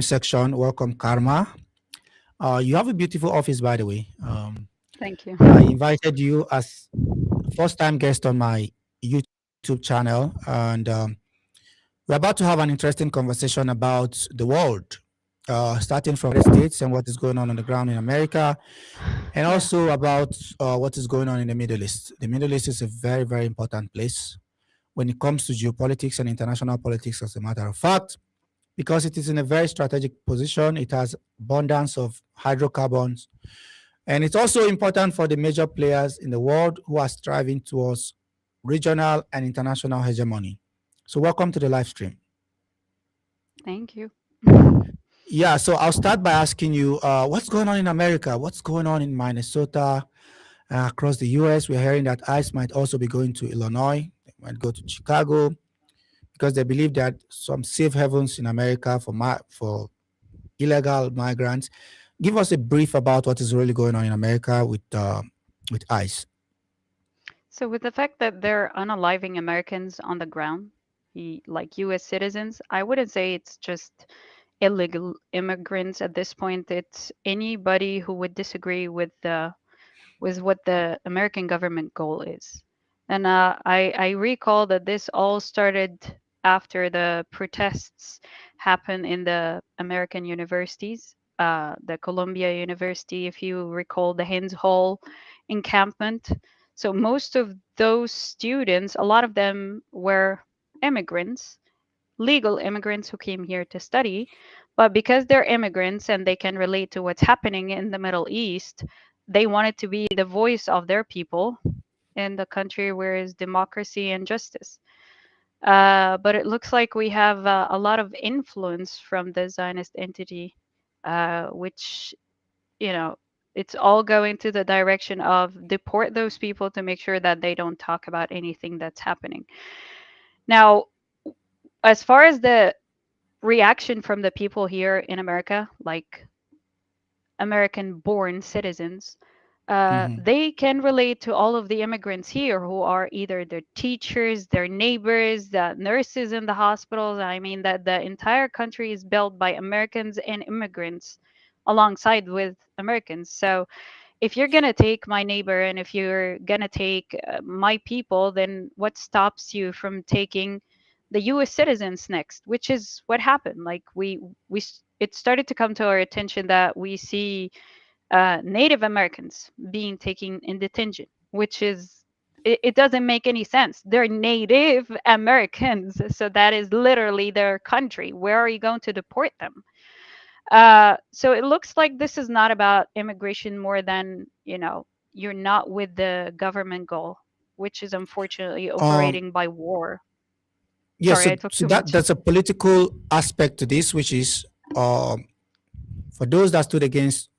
section. Welcome, Karma. You have a beautiful office, by the way. Thank you. I invited you as first-time guest on my YouTube channel, and we're about to have an interesting conversation about the world, starting from the States and what is going on the ground in America, and Yeah. also about what is going on in the Middle East. The Middle East is a very, very important place when it comes to geopolitics and international politics, as a matter of fact, because it is in a very strategic position. It has abundance of hydrocarbons. And it's also important for the major players in the world who are striving towards regional and international hegemony. So, welcome to the live stream. Thank you. Yeah, so I'll start by asking you what's going on in America? What's going on in Minnesota, across the US? We're hearing that ICE might also be going to Illinois, they might go to Chicago because they believe that some safe havens in America for illegal migrants. Give us a brief about what is really going on in America with ICE. So, with the fact that they're unaliving Americans on the ground, like US citizens, I wouldn't say it's just illegal immigrants at this point. It's anybody who would disagree with what the American government goal is. And I recall that this all started after the protests happened in the American universities, the Columbia University, if you recall, the Hens Hall encampment. So most of those students, a lot of them were immigrants, legal immigrants who came here to study. But because they're immigrants and they can relate to what's happening in the Middle East, they wanted to be the voice of their people in the country where is democracy and justice. But it looks like we have a lot of influence from the Zionist entity, which, you know, it's all going to the direction of deport those people to make sure that they don't talk about anything that's happening. Now, as far as the reaction from the people here in America, like American born citizens, Mhm. they can relate to all of the immigrants here who are either their teachers, their neighbors, the nurses in the hospitals. I mean, that the entire country is built by Americans and immigrants alongside with Americans. So if you're going to take my neighbor and if you're going to take my people, then what stops you from taking the US citizens next, which is what happened. Like it started to come to our attention that we see Native Americans being taken in detention, which is it doesn't make any sense. They're Native Americans, so that is literally their country. Where are you going to deport them? So it looks like this is not about immigration more than, you're not with the government goal, which is unfortunately Um, operating by war. yeah, Sorry, so, I talked so too that much. that's a political aspect to this, which is um, for those that stood against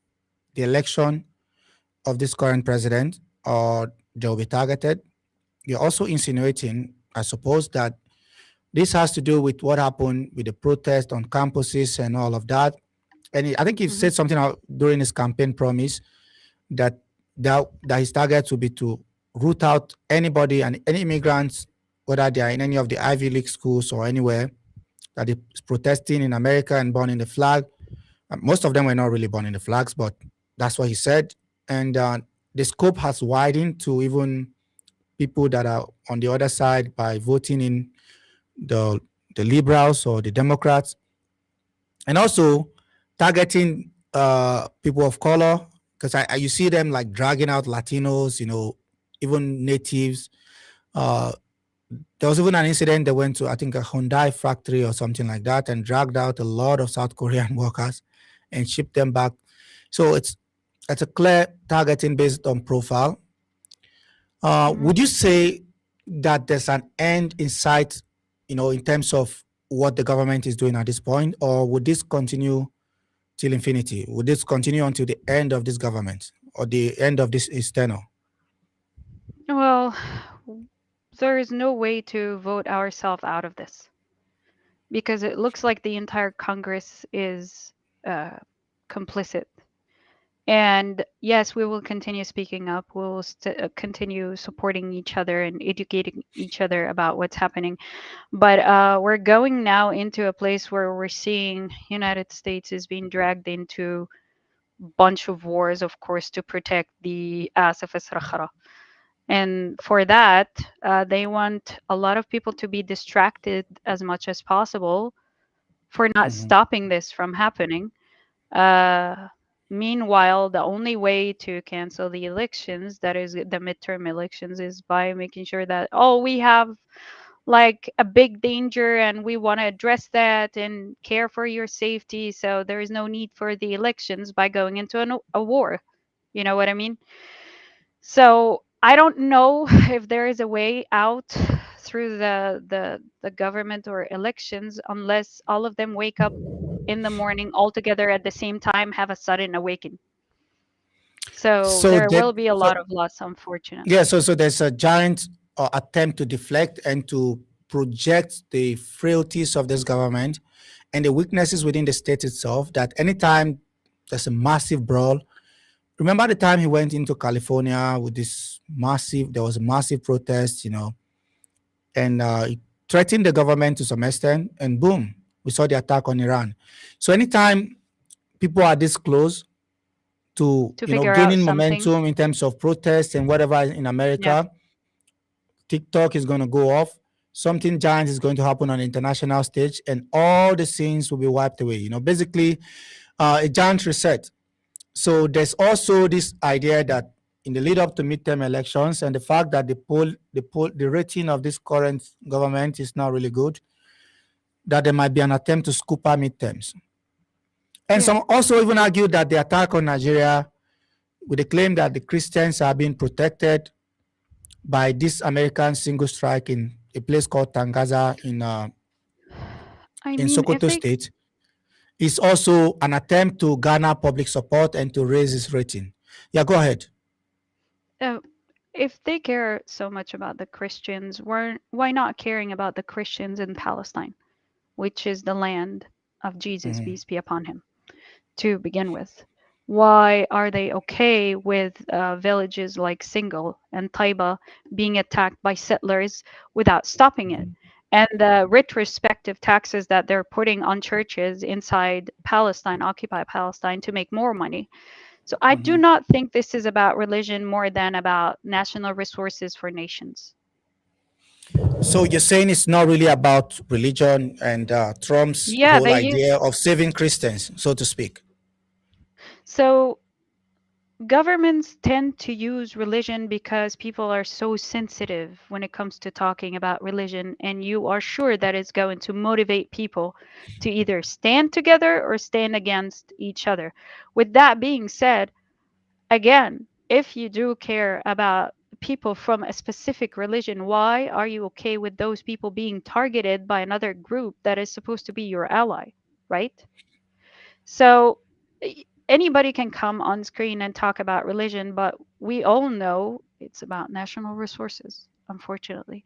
the election of this current president, they'll be targeted. You're also insinuating, I suppose, that this has to do with what happened with the protest on campuses and all of that. And I think he Hmm. said something out during his campaign promise that that his target would be to root out anybody and any immigrants, whether they are in any of the Ivy League schools or anywhere that is protesting in America and burning the flag. Most of them were not really burning the flags, but that's what he said. And the scope has widened to even people that are on the other side by voting in the the liberals or the Democrats, and also targeting people of color because you see them like dragging out Latinos, even natives. Uh, there was even an incident they went to, I think, a Hyundai factory or something like that, and dragged out a lot of South Korean workers and shipped them back. So it's a clear targeting based on profile. Hmm. Would you say that there's an end in sight, in terms of what the government is doing at this point, or would this continue till infinity? Would this continue until the end of this government or the end of this external? Well, there is no way to vote ourselves out of this because it looks like the entire Congress is uh, complicit. And yes, we will continue speaking up. We'll continue supporting each other and educating each other about what's happening. But we're going now into a place where we're seeing United States is being dragged into bunch of wars, of course, to protect the Asaf Israkhara. And for that, they want a lot of people to be distracted as much as possible for not Mhm. stopping this from happening. Uh, Meanwhile, the only way to cancel the elections, that is the midterm elections, is by making sure that, oh, we have like a big danger and we want to address that and care for your safety. So there is no need for the elections by going into a war. You know what I mean? So I don't know if there is a way out through the government or elections unless all of them wake up in the morning all together at the same time, have a sudden awakening. So So there that will be a lot so of loss, yeah, unfortunately. so there's a giant attempt to deflect and to project the frailties of this government and the weaknesses within the state itself. That anytime there's a massive brawl, remember the time he went into California with this massive, there was a massive protest, and it threatened the government to some extent, and boom, we saw the attack on Iran. So anytime people are this close to To figure out gaining something. momentum in terms of protests and whatever in Yeah. America, TikTok is going to go off. Something giant is going to happen on the international stage, and all the scenes will be wiped away. Basically, a giant reset. So there's also this idea that in the lead up to midterm elections, and the fact that the rating of this current government is not really good, that there might be an attempt to scoop out midterms. And Yeah. some also even argue that the attack on Nigeria, with the claim that the Christians are being protected by this American single strike in a place called Tangaza I in mean, if Sokoto they State, is also an attempt to garner public support and to raise its rating. Yeah, go ahead. uh, if they care so much about the Christians, why not caring about the Christians in Palestine, which is the land of Jesus, Mhm, peace be upon him, to begin with? Why are they okay with villages like Singal and Taiba being attacked by settlers without stopping it? mhm, And the retrospective taxes that they're putting on churches inside Palestine, occupied Palestine, to make more money. So I do mhm. not think this is about religion more than about national resources for nations. So you're saying it's not really about religion and Trump's Yeah, whole they idea use of saving Christians, so to speak. so governments tend to use religion because people are so sensitive when it comes to talking about religion, and you are sure that it's going to motivate people to either stand together or stand against each other. With that being said, again, if you do care about people from a specific religion, why are you okay with those people being targeted by another group that is supposed to be your ally, right? So anybody can come on screen and talk about religion, but we all know it's about national resources, unfortunately.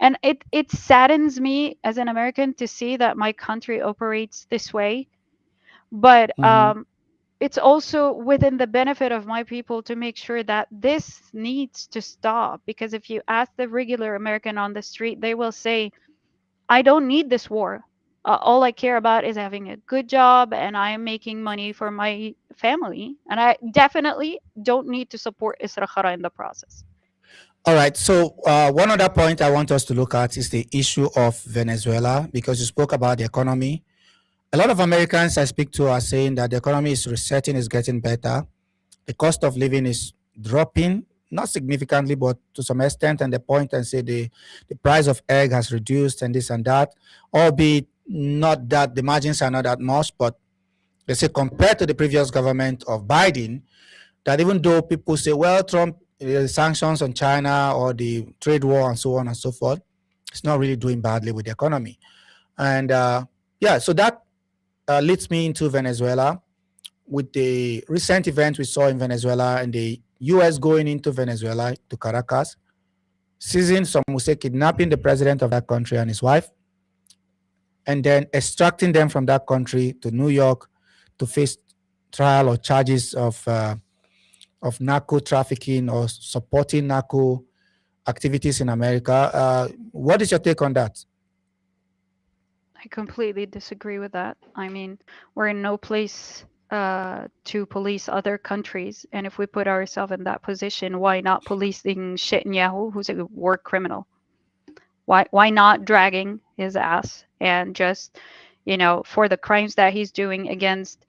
And it saddens me as an American to see that my country operates this way. But Mhm. it's also within the benefit of my people to make sure that this needs to stop. Because if you ask the regular American on the street, they will say, I don't need this war. All I care about is having a good job and I am making money for my family. And I definitely don't need to support Isra Khara in the process. All right. So one other point I want us to look at is the issue of Venezuela, because you spoke about the economy. A lot of Americans I speak to are saying that the economy is resetting, is getting better. The cost of living is dropping, not significantly, but to some extent. And they point and say the price of egg has reduced and this and that, albeit not that the margins are not that much, but they say compared to the previous government of Biden, that even though people say, well, Trump, sanctions on China or the trade war and so on and so forth, it's not really doing badly with the economy. And yeah, so that leads me into Venezuela with the recent event we saw in Venezuela and the US going into Venezuela to Caracas, seizing some would say kidnapping the president of that country and his wife, and then extracting them from that country to New York to face trial or charges of narco trafficking or supporting narco activities in America. What is your take on that? I completely disagree with that. I mean, we're in no place to police other countries, and if we put ourselves in that position, why not policing Netanyahu, who's a war criminal? Why not dragging his ass and just, for the crimes that he's doing against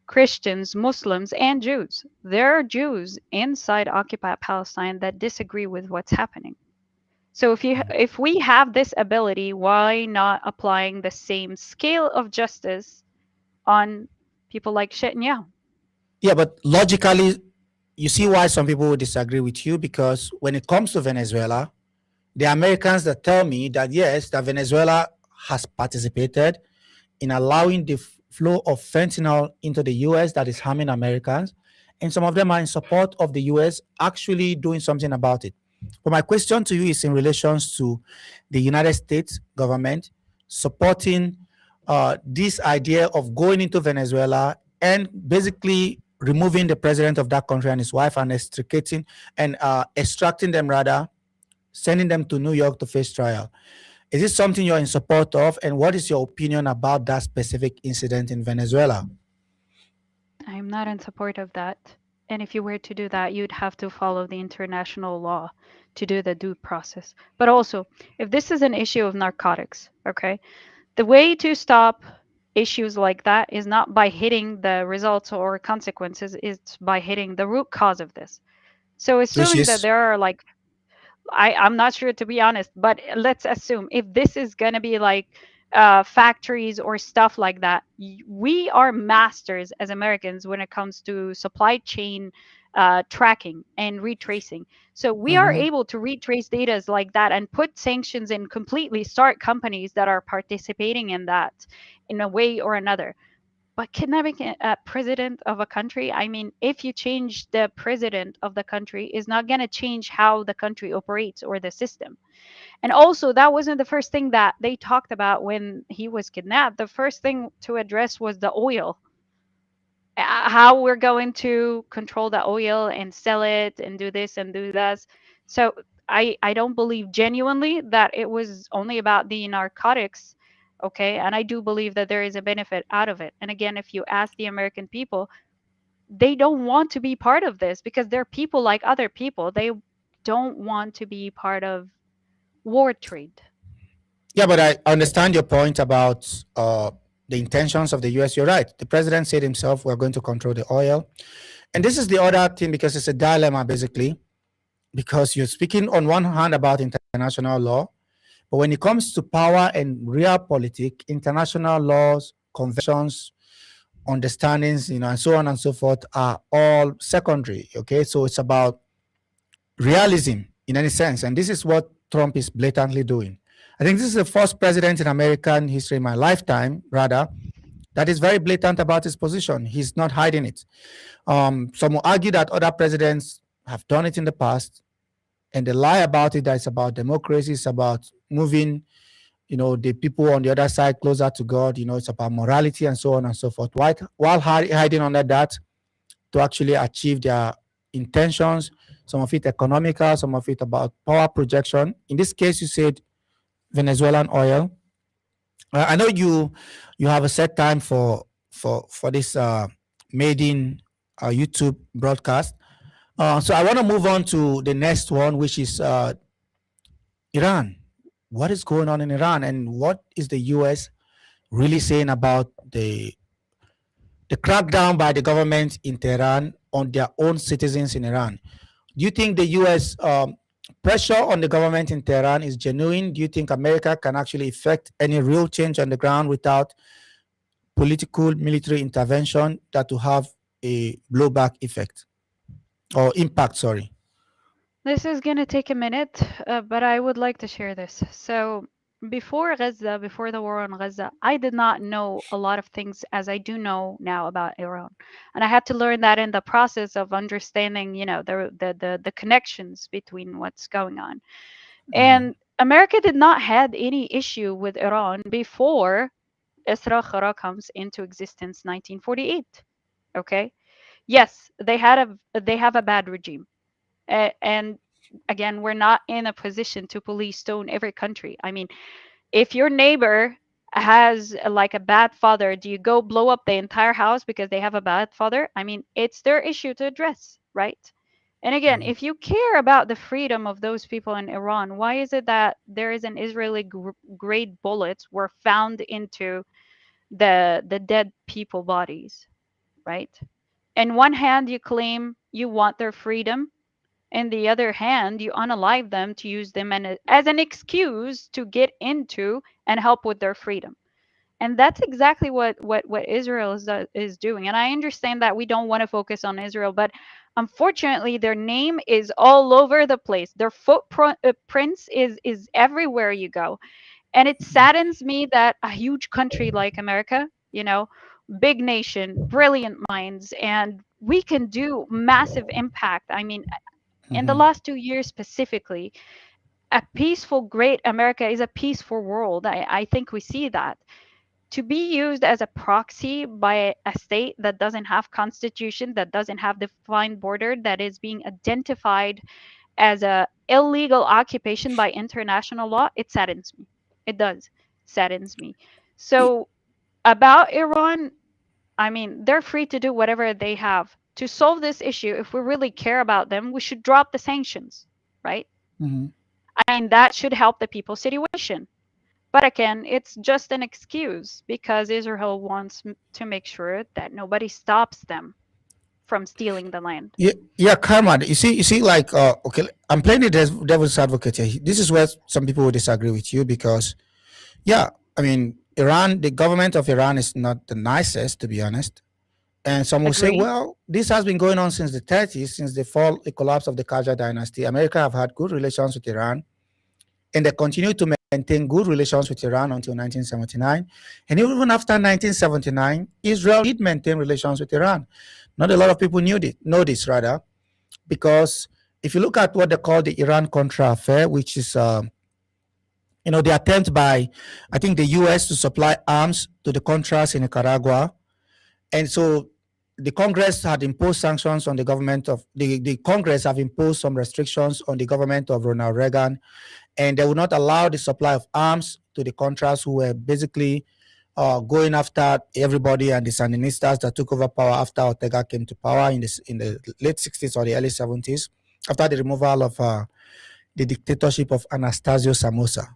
Christians, Muslims, and Jews? There are Jews inside occupied Palestine that disagree with what's happening. So if we have this ability, why not applying the same scale of justice on people like Netanyahu? Yeah, but logically, you see why some people would disagree with you, because when it comes to Venezuela, the Americans that tell me that yes, that Venezuela has participated in allowing the flow of fentanyl into the US that is harming Americans. And some of them are in support of the US actually doing something about it. But my question to you is in relation to the United States government supporting this idea of going into Venezuela and basically removing the president of that country and his wife and extricating and extracting them, rather, sending them to New York to face trial. Is this something you're in support of? And what is your opinion about that specific incident in Venezuela? I'm not in support of that. And if you were to do that, you'd have to follow the international law to do the due process. But also, if this is an issue of narcotics, okay, the way to stop issues like that is not by hitting the results or consequences, it's by hitting the root cause of this. So Which assuming that is, there are like I'm not sure, to be honest, but let's assume if this is going to be like factories or stuff like that, we are masters as Americans when it comes to supply chain tracking and retracing. So we are mhm. able to retrace data like that and put sanctions and completely start companies that are participating in that in a way or another. But kidnapping a president of a country, I mean, if you change the president of the country, is not going to change how the country operates or the system. And also, that wasn't the first thing that they talked about when he was kidnapped. The first thing to address was the oil, how we're going to control the oil and sell it and do this and do that. So I don't believe genuinely that it was only about the narcotics. Okay, and I do believe that there is a benefit out of it. And again, if you ask the American people, they don't want to be part of this because they're people like other people. They don't want to be part of war trade. Yeah, but I understand your point about the intentions of the US. You're right. The president said himself, we're going to control the oil. And this is the other thing, because it's a dilemma, basically, because you're speaking on one hand about international law, but when it comes to power and real politics, international laws, conventions, understandings, and so on and so forth are all secondary. Okay, so it's about realism in any sense, and this is what Trump is blatantly doing. I think this is the first president in American history, in my lifetime, rather, that is very blatant about his position. He's not hiding it. Some will argue that other presidents have done it in the past, and they lie about it. That it's about democracy, it's about moving, the people on the other side closer to God. It's about morality and so on and so forth. While hiding under that to actually achieve their intentions, some of it economical, some of it about power projection. In this case, you said Venezuelan oil. I know you have a set time for this maiden YouTube broadcast. So I want to move on to the next one, which is Iran. What is going on in Iran, and what is the U.S. really saying about the crackdown by the government in Tehran on their own citizens in Iran? Do you think the U.S. Pressure on the government in Tehran is genuine? Do you think America can actually effect any real change on the ground without political military intervention that will have a blowback effect or impact? Sorry. This is going to take a minute, but I would like to share this. So, before Gaza, before the war on Gaza, I did not know a lot of things as I do know now about Iran. And I had to learn that in the process of understanding, the connections between what's going on. Mhm. And America did not had any issue with Iran before Isra Khara comes into existence 1948. Okay. Yes, they have a bad regime. And again, we're not in a position to police stone every country. I mean, if your neighbor has like a bad father, do you go blow up the entire house because they have a bad father? I mean, it's their issue to address, right? And again, Mhm. if you care about the freedom of those people in Iran, why is it that there is an Israeli grade bullets were found into the dead people bodies, right? In one hand, you claim you want their freedom. In the other hand, you unalive them to use them as an excuse to get into and help with their freedom. And that's exactly what Israel is doing. And I understand that we don't want to focus on Israel, but unfortunately, their name is all over the place. Their footprints is everywhere you go. And it saddens me that a huge country like America, big nation, brilliant minds, and we can do massive impact. I mean, in the Mhm. last 2 years specifically, a peaceful, great America is a peaceful world. I think we see that. To be used as a proxy by a state that doesn't have constitution, that doesn't have defined border, that is being identified as a illegal occupation by international law, it saddens me. It does saddens me. Y- So about Iran, I mean, they're free to do whatever they have. To solve this issue, if we really care about them, we should drop the sanctions, right? mhm. I mean, that should help the people's situation. But again, it's just an excuse because Israel wants to make sure that nobody stops them from stealing the land. Yeah, yeah, karma. You see, like, okay, I'm playing the devil's advocate here. This is where some people will disagree with you because, yeah, I mean, Iran, the government of Iran is not the nicest, to be honest. And some will say, Agree? well, this has been going on since the 30s, since the collapse of the Qajar dynasty. America have had good relations with Iran, and they continue to maintain good relations with Iran until 1979. And even after 1979, Israel did maintain relations with Iran. Not a lot of people know this rather, because if you look at what they call the Iran Contra affair, which is the attempt by, I think, the U.S. to supply arms to the Contras in Nicaragua. And so the Congress had imposed sanctions on the government of the Congress have imposed some restrictions on the government of Ronald Reagan, and they would not allow the supply of arms to the Contras, who were basically going after everybody, and the Sandinistas that took over power after Ortega came to power in the late 60s or the early 70s, after the removal of the dictatorship of Anastasio Somoza.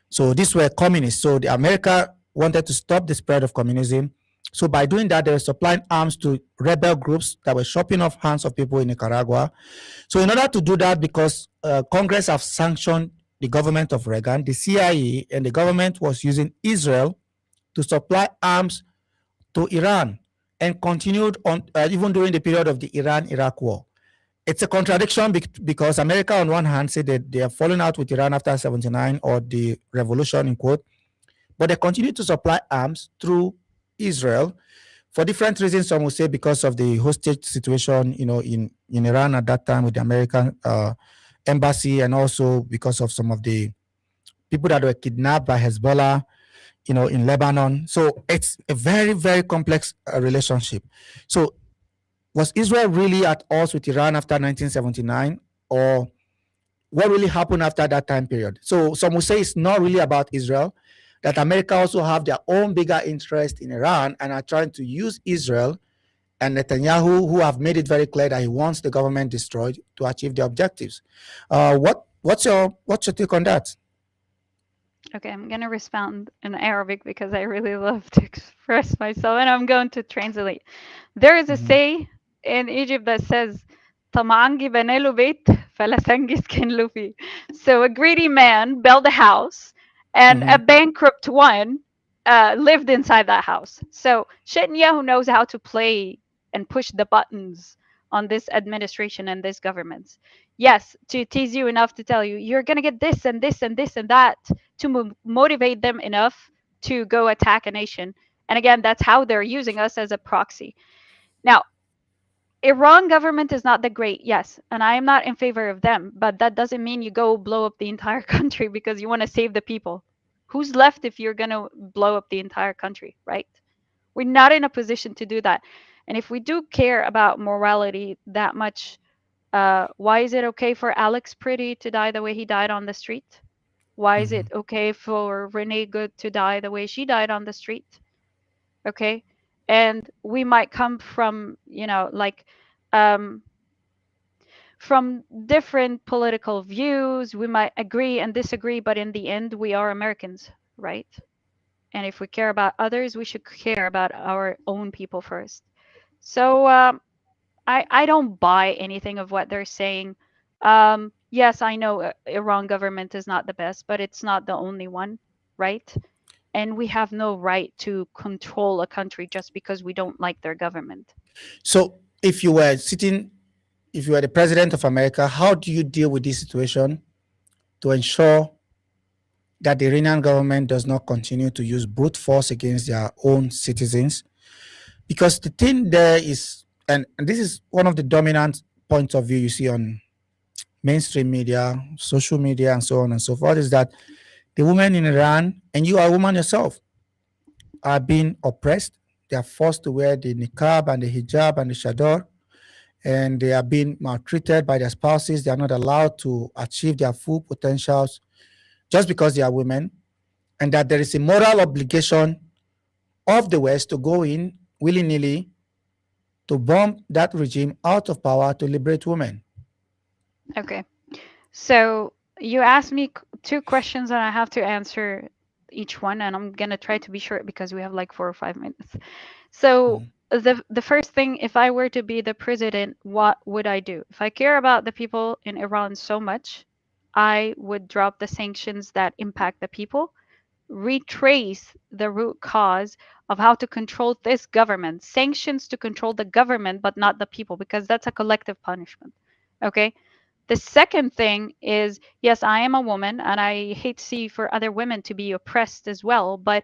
So these were communists. So the America wanted to stop the spread of communism. So by doing that, they were supplying arms to rebel groups that were chopping off hands of people in Nicaragua. So in order to do that, because Congress have sanctioned the government of Reagan, the CIA and the government was using Israel to supply arms to Iran, and continued on even during the period of the Iran-Iraq war. It's a contradiction because America, on one hand, said that they are falling out with Iran after 79 or the revolution, in quote, but they continue to supply arms through Israel for different reasons. Some will say because of the hostage situation, in Iran at that time with the American embassy, and also because of some of the people that were kidnapped by Hezbollah, in Lebanon. So it's a very, very complex relationship. So was Israel really at odds with Iran after 1979, or what really happened after that time period? So some will say it's not really about Israel, that America also have their own bigger interest in Iran and are trying to use Israel and Netanyahu, who have made it very clear that he wants the government destroyed to achieve their objectives. What's your take on that? Okay, I'm going to respond in Arabic because I really love to express myself and I'm going to translate. There is a Mhm, say in Egypt that says, طمعان جبنا له بيت فلا تنجس كن له فيه. So a greedy man built a house and a mhm, bankrupt one lived inside that house. So Netanyahu knows how to play and push the buttons on this administration and this government. Yes, to tease you enough to tell you, you're going to get this and this and this and that to motivate them enough to go attack a nation. And again, that's how they're using us as a proxy. Now, Iran government is not that great, yes, and I am not in favor of them, but that doesn't mean you go blow up the entire country because you want to save the people. Who's left if you're going to blow up the entire country, right? We're not in a position to do that. And if we do care about morality that much, why is it okay for Alex Pretty to die the way he died on the street? Why is Mhm. it okay for Renee Good to die the way she died on the street? Okay. And we might come from, um, from different political views. We might agree and disagree, but in the end, we are Americans, right? And if we care about others, we should care about our own people first. So I don't buy anything of what they're saying. Yes, I know Iran government is not the best, but it's not the only one, right? And we have no right to control a country just because we don't like their government. So if you were sitting, if you were the president of America, how do you deal with this situation to ensure that the Iranian government does not continue to use brute force against their own citizens? Because the thing there is, and this is one of the dominant points of view you see on mainstream media, social media, and so on and so forth, is that the women in Iran, and you are a woman yourself, are being oppressed. They are forced to wear the niqab and the hijab and the chador, and they are being maltreated by their spouses. They are not allowed to achieve their full potentials just because they are women, and that there is a moral obligation of the West to go in willy nilly to bomb that regime out of power to liberate women. Okay. So you asked me two questions and I have to answer each one, and I'm gonna try to be short because we have like 4 or 5 minutes. So Mhm. the first thing, if I were to be the president, what would I do? If I care about the people in Iran so much, I would drop the sanctions that impact the people, retrace the root cause of how to control this government, sanctions to control the government, but not the people, because that's a collective punishment. Okay. The second thing is, yes, I am a woman and I hate to see for other women to be oppressed as well, but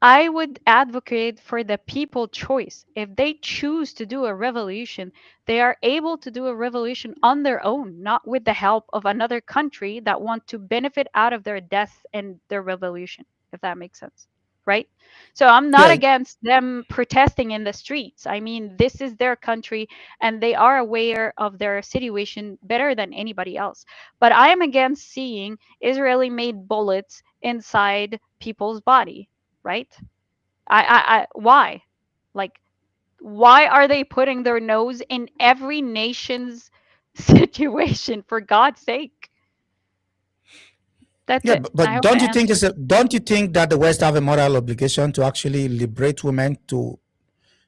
I would advocate for the people choice. If they choose to do a revolution, they are able to do a revolution on their own, not with the help of another country that want to benefit out of their death and their revolution, if that makes sense. Right? So I'm not Yeah, against them protesting in the streets. I mean, this is their country and they are aware of their situation better than anybody else. But I am against seeing Israeli made bullets inside people's body, right? Why? Like, why are they putting their nose in every nation's situation? For God's sake, that's yeah, it. but, I but hope I answered. don't you think that the West have a moral obligation to actually liberate women, to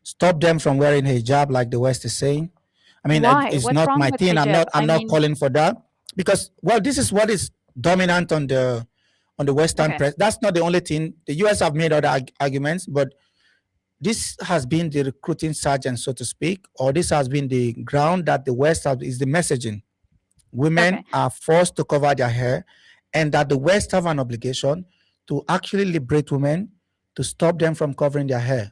stop them from wearing hijab like the West is saying? I mean, Why? it's What's not wrong my with thing. hijab? I'm I not mean, calling for that because, well, this is what is dominant on the Western okay, press. That's not the only thing. The US have made other arguments, but this has been the recruiting sergeant, so to speak, or this has been the ground that the West has, is the messaging. Women okay. are forced to cover their hair, and that the West have an obligation to actually liberate women, to stop them from covering their hair.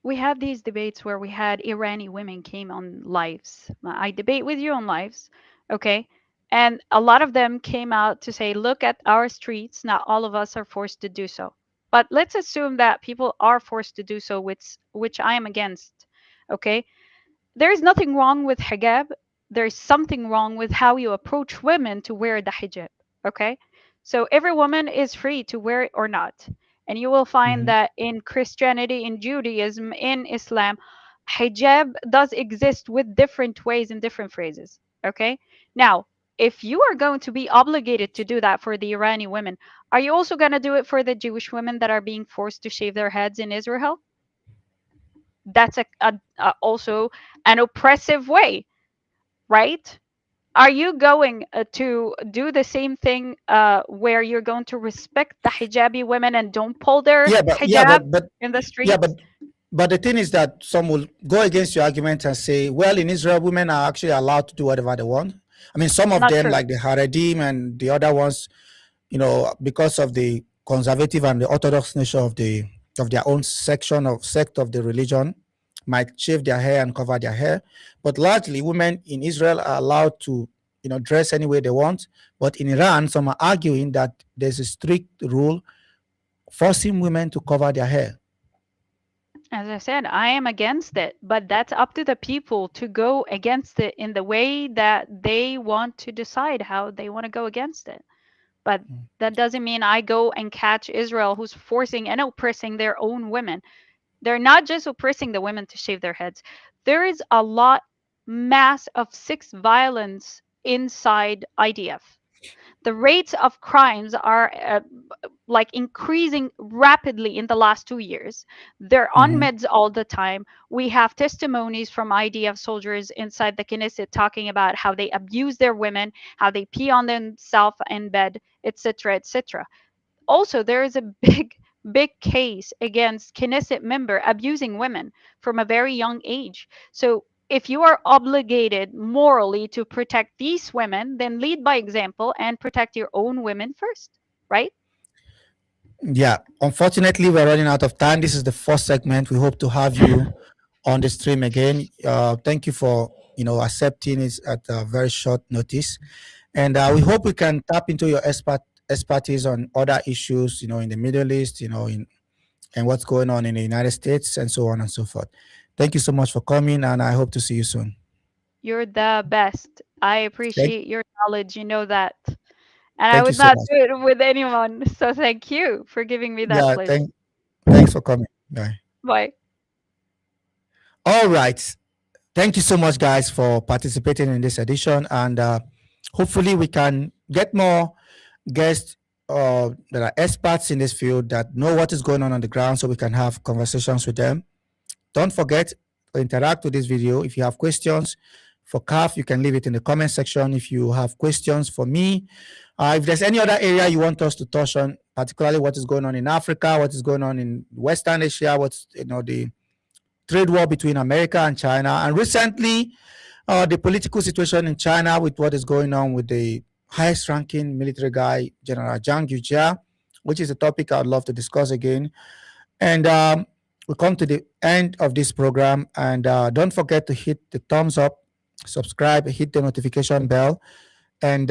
We had these debates where we had Irani women came on lives. I debate with you on lives, okay? And a lot of them came out to say, look at our streets. Not all of us are forced to do so. But let's assume that people are forced to do so, which I am against, okay? There's nothing wrong with hijab. There's something wrong with how you approach women to wear the hijab. Okay. So every woman is free to wear it or not. And you will find Mhm. that in Christianity, in Judaism, in Islam, hijab does exist with different ways and different phrases. Okay. Now, if you are going to be obligated to do that for the Iranian women, are you also going to do it for the Jewish women that are being forced to shave their heads in Israel? That's also an oppressive way, right? Are you going to do the same thing where you're going to respect the hijabi women and don't pull their Yeah, but yeah, hijab but in the yeah, streets? but the thing is that some will go against your argument and say, well, in Israel, women are actually allowed to do whatever they want. I mean, some of Not them, true. like the Haredim and the other ones, because of the conservative and the orthodox nature of their own section of sect of the religion, might shave their hair and cover their hair. But largely, women in Israel are allowed to, dress any way they want. But in Iran, some are arguing that there's a strict rule forcing women to cover their hair. As I said, I am against it, but that's up to the people to go against it in the way that they want to decide how they want to go against it. But that doesn't mean I go and catch Israel, who's forcing and oppressing their own women. They're not just oppressing the women to shave their heads. There is a lot mass of sex violence inside IDF. The rates of crimes are like increasing rapidly in the last 2 years. They're on Mhm. meds all the time. We have testimonies from IDF soldiers inside the Knesset talking about how they abuse their women, how they pee on themselves in bed, etc., etc. Also, there is a big case against Knesset member abusing women from a very young age. So if you are obligated morally to protect these women, then lead by example and protect your own women first, right? Yeah, unfortunately, we're running out of time. This is the first segment. We hope to have you on the stream again. Thank you for accepting it at a very short notice, and we hope we can tap into your expertise on other issues, in the Middle East, in and what's going on in the United States, and so on and so forth. Thank you so much for coming, and I hope to see you soon. You're the best. I Thank, appreciate your knowledge. You know that. And I thank you would so not much. do it with anyone. So thank you for giving me that Yeah, pleasure. thanks for coming. Bye. Bye. All right. Thank you so much, guys, for participating in this edition, and hopefully we can get more guests that are experts in this field that know what is going on the ground, so we can have conversations with them. Don't forget to interact with this video. If you have questions for CAF, you can leave it in the comment section. If you have questions for me, if there's any other area you want us to touch on, particularly what is going on in Africa, what is going on in Western Asia, what's the trade war between America and China, and recently the political situation in China with what is going on with the highest ranking military guy, General Zhang Yujia, which is a topic I'd love to discuss again. And we come to the end of this program. And don't forget to hit the thumbs up, subscribe, hit the notification bell, and